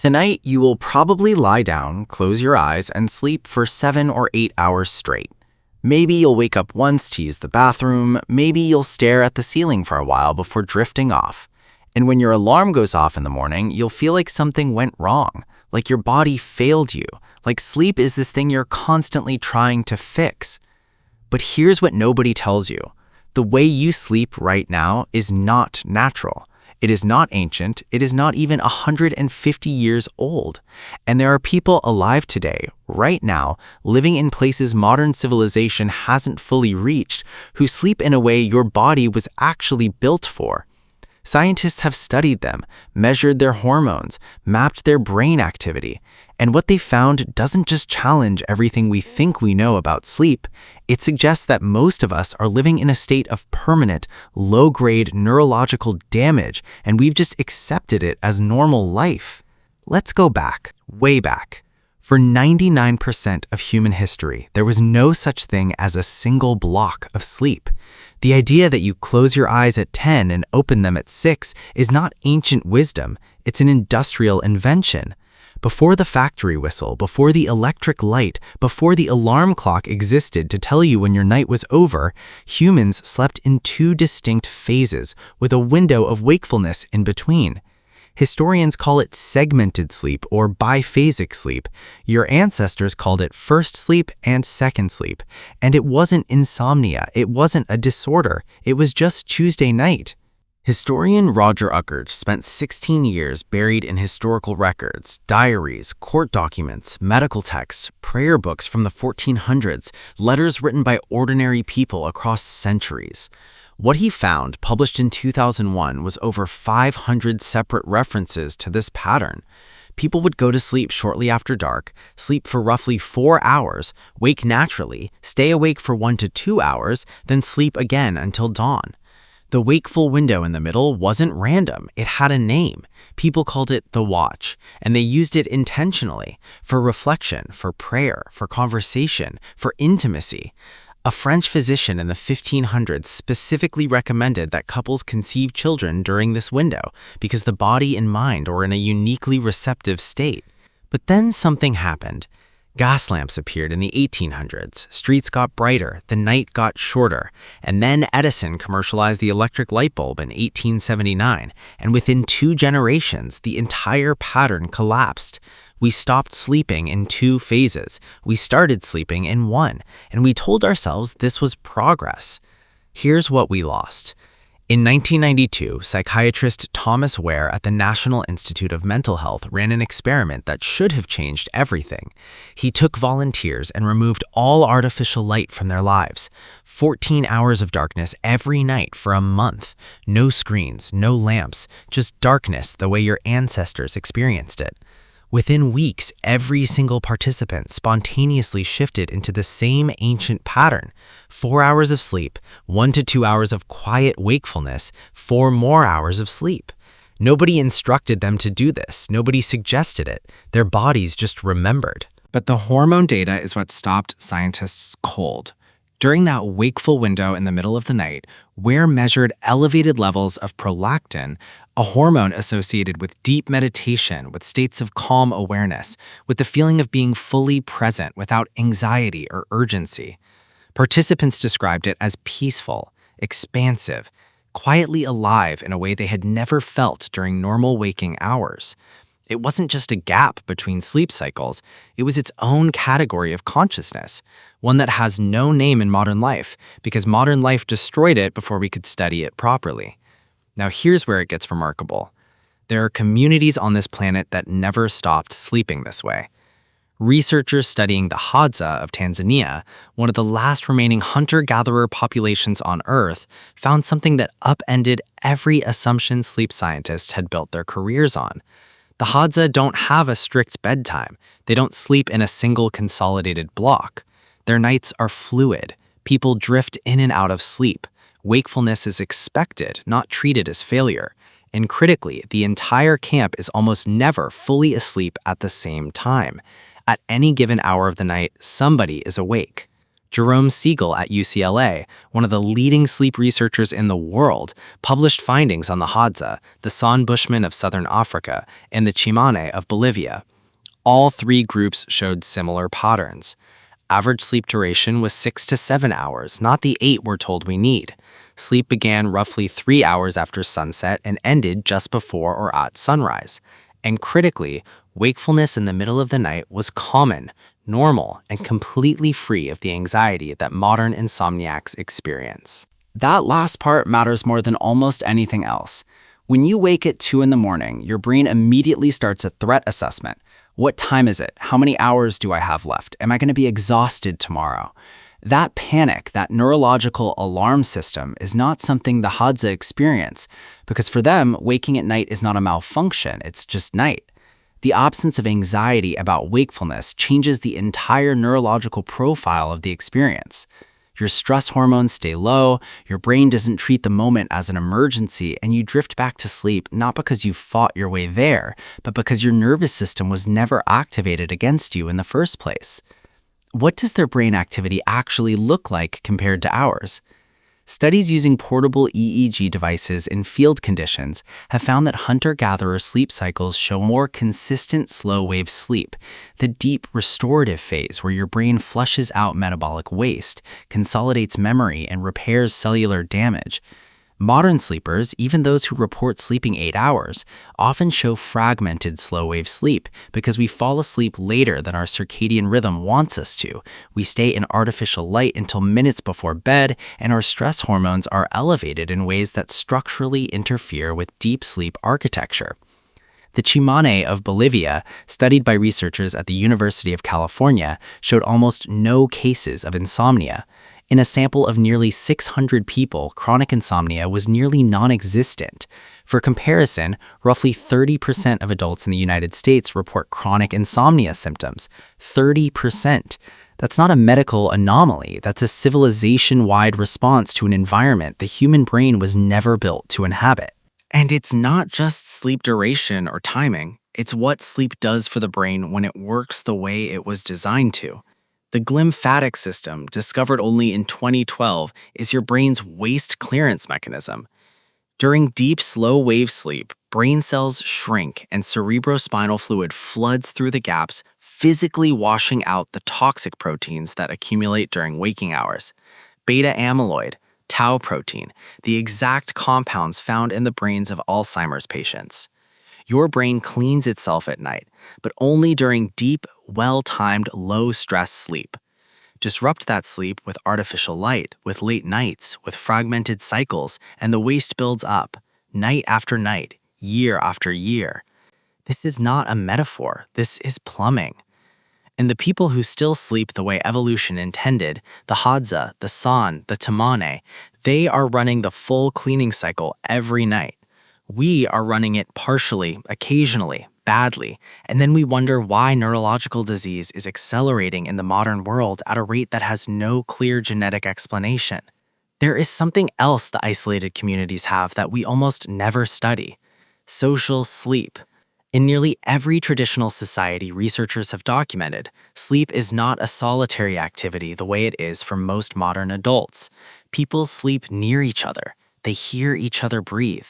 Tonight, you will probably lie down, close your eyes, and sleep for 7 or 8 hours straight. Maybe you'll wake up once to use the bathroom, maybe you'll stare at the ceiling for a while before drifting off. And when your alarm goes off in the morning, you'll feel like something went wrong, like your body failed you, like sleep is this thing you're constantly trying to fix. But here's what nobody tells you. The way you sleep right now is not natural. It is not ancient. It is not even 150 years old. And there are people alive today, right now, living in places modern civilization hasn't fully reached, who sleep in a way your body was actually built for. Scientists have studied them, measured their hormones, mapped their brain activity, and what they found doesn't just challenge everything we think we know about sleep. It suggests that most of us are living in a state of permanent, low-grade neurological damage, and we've just accepted it as normal life. Let's go back, way back. For 99% of human history, there was no such thing as a single block of sleep. The idea that you close your eyes at 10 and open them at 6 is not ancient wisdom, it's an industrial invention. Before the factory whistle, before the electric light, before the alarm clock existed to tell you when your night was over, humans slept in two distinct phases with a window of wakefulness in between. Historians call it segmented sleep or biphasic sleep. Your ancestors called it first sleep and second sleep. And it wasn't insomnia, it wasn't a disorder, it was just Tuesday night. Historian Roger Uckert spent 16 years buried in historical records, diaries, court documents, medical texts, prayer books from the 1400s, letters written by ordinary people across centuries. What he found, published in 2001, was over 500 separate references to this pattern. People would go to sleep shortly after dark, sleep for roughly 4 hours, wake naturally, stay awake for 1 to 2 hours, then sleep again until dawn. The wakeful window in the middle wasn't random, it had a name. People called it the watch, and they used it intentionally, for reflection, for prayer, for conversation, for intimacy. A French physician in the 1500s specifically recommended that couples conceive children during this window because the body and mind are in a uniquely receptive state. But then something happened. Gas lamps appeared in the 1800s, streets got brighter, the night got shorter, and then Edison commercialized the electric light bulb in 1879, and within 2 generations, the entire pattern collapsed. We stopped sleeping in 2 phases. We started sleeping in 1, and we told ourselves this was progress. Here's what we lost. In 1992, psychiatrist Thomas Ware at the National Institute of Mental Health ran an experiment that should have changed everything. He took volunteers and removed all artificial light from their lives. 14 hours of darkness every night for a month. No screens, no lamps, just darkness the way your ancestors experienced it. Within weeks, every single participant spontaneously shifted into the same ancient pattern. 4 hours of sleep, 1 to 2 hours of quiet wakefulness, 4 more hours of sleep. Nobody instructed them to do this. Nobody suggested it. Their bodies just remembered. But the hormone data is what stopped scientists cold. During that wakeful window in the middle of the night, Ware measured elevated levels of prolactin, a hormone associated with deep meditation, with states of calm awareness, with the feeling of being fully present without anxiety or urgency. Participants described it as peaceful, expansive, quietly alive in a way they had never felt during normal waking hours. It wasn't just a gap between sleep cycles, it was its own category of consciousness, one that has no name in modern life, because modern life destroyed it before we could study it properly. Now here's where it gets remarkable. There are communities on this planet that never stopped sleeping this way. Researchers studying the Hadza of Tanzania, one of the last remaining hunter-gatherer populations on Earth, found something that upended every assumption sleep scientists had built their careers on. The Hadza don't have a strict bedtime. They don't sleep in a single consolidated block. Their nights are fluid. People drift in and out of sleep. Wakefulness is expected, not treated as failure. And critically, the entire camp is almost never fully asleep at the same time. At any given hour of the night, somebody is awake. Jerome Siegel at UCLA, one of the leading sleep researchers in the world, published findings on the Hadza, the San Bushmen of southern Africa, and the Chimane of Bolivia. All three groups showed similar patterns. Average sleep duration was 6 to 7 hours, not the 8 we're told we need. Sleep began roughly 3 hours after sunset and ended just before or at sunrise. And critically, wakefulness in the middle of the night was common, normal, and completely free of the anxiety that modern insomniacs experience. That last part matters more than almost anything else. When you wake at 2 in the morning, your brain immediately starts a threat assessment. What time is it? How many hours do I have left? Am I going to be exhausted tomorrow? That panic, that neurological alarm system, is not something the Hadza experience, because for them, waking at night is not a malfunction, it's just night. The absence of anxiety about wakefulness changes the entire neurological profile of the experience. Your stress hormones stay low, your brain doesn't treat the moment as an emergency, and you drift back to sleep not because you fought your way there, but because your nervous system was never activated against you in the first place. What does their brain activity actually look like compared to ours? Studies using portable EEG devices in field conditions have found that hunter-gatherer sleep cycles show more consistent slow-wave sleep, the deep restorative phase where your brain flushes out metabolic waste, consolidates memory, and repairs cellular damage. Modern sleepers, even those who report sleeping 8 hours, often show fragmented slow-wave sleep because we fall asleep later than our circadian rhythm wants us to. We stay in artificial light until minutes before bed, and our stress hormones are elevated in ways that structurally interfere with deep sleep architecture. The Chimane of Bolivia, studied by researchers at the University of California, showed almost no cases of insomnia. In a sample of nearly 600 people, chronic insomnia was nearly non-existent. For comparison, roughly 30% of adults in the United States report chronic insomnia symptoms. 30%. That's not a medical anomaly, that's a civilization-wide response to an environment the human brain was never built to inhabit. And it's not just sleep duration or timing, it's what sleep does for the brain when it works the way it was designed to. The glymphatic system, discovered only in 2012, is your brain's waste clearance mechanism. During deep, slow-wave sleep, brain cells shrink and cerebrospinal fluid floods through the gaps, physically washing out the toxic proteins that accumulate during waking hours. Beta amyloid, tau protein, the exact compounds found in the brains of Alzheimer's patients. Your brain cleans itself at night, but only during deep, well-timed, low-stress sleep. Disrupt that sleep with artificial light, with late nights, with fragmented cycles, and the waste builds up, night after night, year after year. This is not a metaphor, this is plumbing. And the people who still sleep the way evolution intended, the Hadza, the San, the Tamane, they are running the full cleaning cycle every night. We are running it partially, occasionally, badly, and then we wonder why neurological disease is accelerating in the modern world at a rate that has no clear genetic explanation. There is something else the isolated communities have that we almost never study: social sleep. In nearly every traditional society researchers have documented, sleep is not a solitary activity the way it is for most modern adults. People sleep near each other. They hear each other breathe.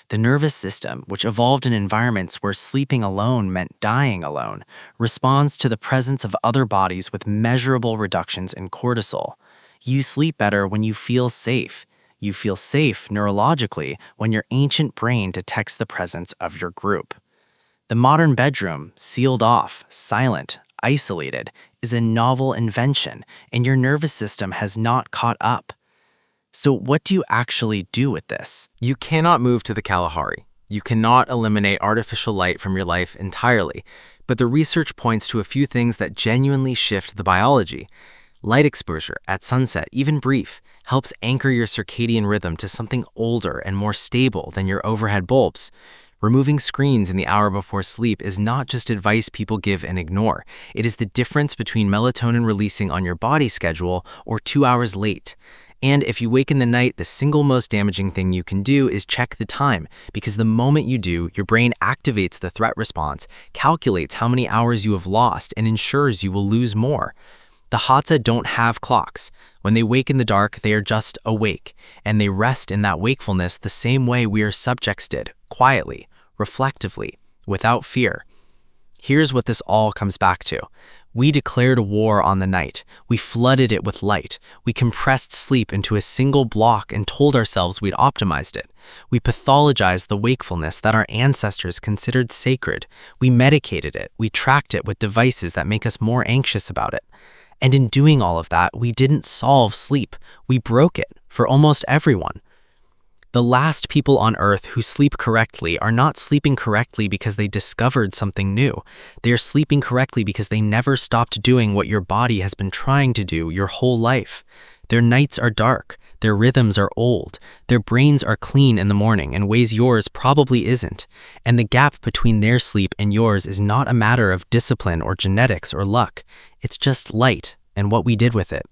The nervous system, which evolved in environments where sleeping alone meant dying alone, responds to the presence of other bodies with measurable reductions in cortisol. You sleep better when you feel safe. You feel safe neurologically when your ancient brain detects the presence of your group. The modern bedroom, sealed off, silent, isolated, is a novel invention, and your nervous system has not caught up. So what do you actually do with this? You cannot move to the Kalahari. You cannot eliminate artificial light from your life entirely, but the research points to a few things that genuinely shift the biology. Light exposure at sunset, even brief, helps anchor your circadian rhythm to something older and more stable than your overhead bulbs. Removing screens in the hour before sleep is not just advice people give and ignore. It is the difference between melatonin releasing on your body schedule or 2 hours late. And if you wake in the night, the single most damaging thing you can do is check the time, because the moment you do, your brain activates the threat response, calculates how many hours you have lost, and ensures you will lose more. The Hadza don't have clocks. When they wake in the dark, they are just awake, and they rest in that wakefulness the same way we are subjects did, quietly, reflectively, without fear. Here's what this all comes back to. We declared war on the night. We flooded it with light. We compressed sleep into a single block and told ourselves we'd optimized it. We pathologized the wakefulness that our ancestors considered sacred. We medicated it. We tracked it with devices that make us more anxious about it. And in doing all of that, we didn't solve sleep. We broke it for almost everyone. The last people on Earth who sleep correctly are not sleeping correctly because they discovered something new. They are sleeping correctly because they never stopped doing what your body has been trying to do your whole life. Their nights are dark. Their rhythms are old. Their brains are clean in the morning in ways yours probably isn't. And the gap between their sleep and yours is not a matter of discipline or genetics or luck. It's just light and what we did with it.